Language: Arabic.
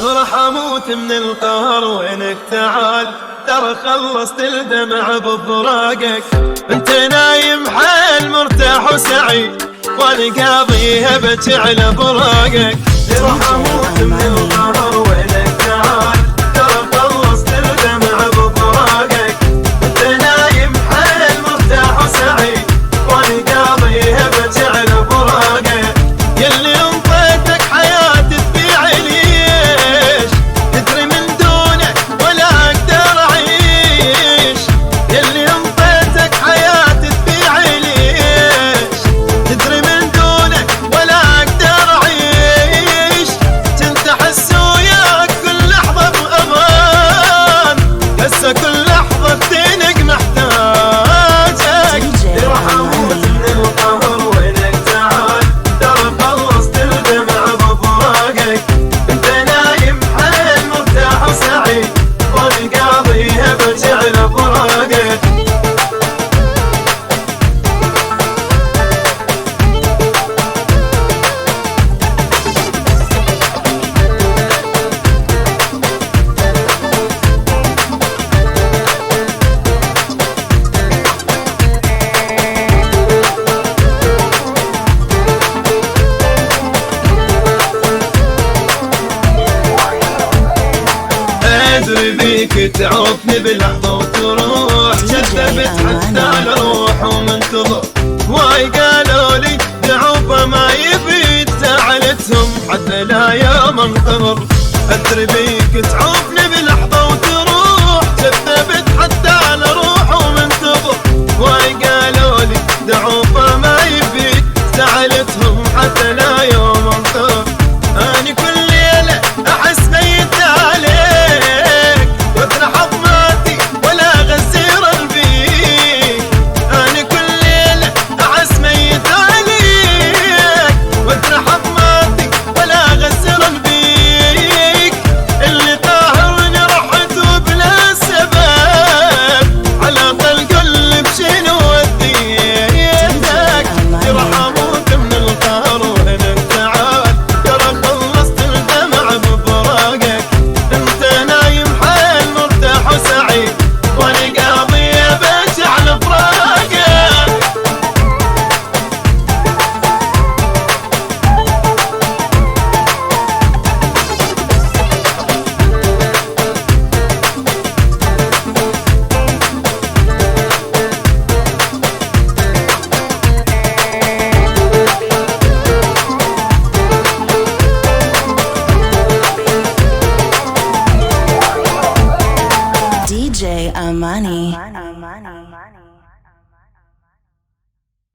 راح اموت من القهر وينك تعال، ترى خلصت الدمع بفراقك. انت نايم حيل مرتاح وسعيد، وانا قاضيها بجي على فراقك. راح اموت من القهر وينك تعال، ترى خلصت الدمع بفراقك. انت نايم حيل مرتاح وسعيد، وانا قاضيها بجي على فراقك. يلي انطيتك حياتي تبيع ليش، تدري من دونك ولا اقدر اعيش. يلي انطيتك حياتي تبيع ليش، تدري من دونك ولا اقدر اعيش. كنت احس وياك كل لحظة بامان، هسه كل لحظة بتنق محتاجك. راح اموت من القهر وينك تعال، ترى خلصت الدمع بفراقك. انت نايم حيل مرتاح وسعيد، وانا قاضيها بجي على فراقك. ادري بيك تعوفني بلحظة وتروح، كذبت حتى الروح ومنتظر. واي قالوا لي تعوفه ما يفيد، زعلتهم حتى لا يوم انتظر. ادري بيك تعوفني بلحظة وتروح، كذبت حتى الروح ومنتظر. واي قالوا لي تعوفه ما يفيد، زعلتهم حتى لا يوم انتظر. اني كل ليلة احس ميت عليك، وتر حضماتي ولا غزير البيك. اني كل ليلة احس ميت عليك، وتر حضماتي ولا غزير البيك. اللي قاهرني رحت بلا سبب، على طلق قلب شنو وديتك. راح اموت من القهر وينك تعال، ترى خلصت الدمع بفراقك. انت نايم حيل مرتاح وسعيد، وانا قاضية بجي على فراقك. DJ Amani.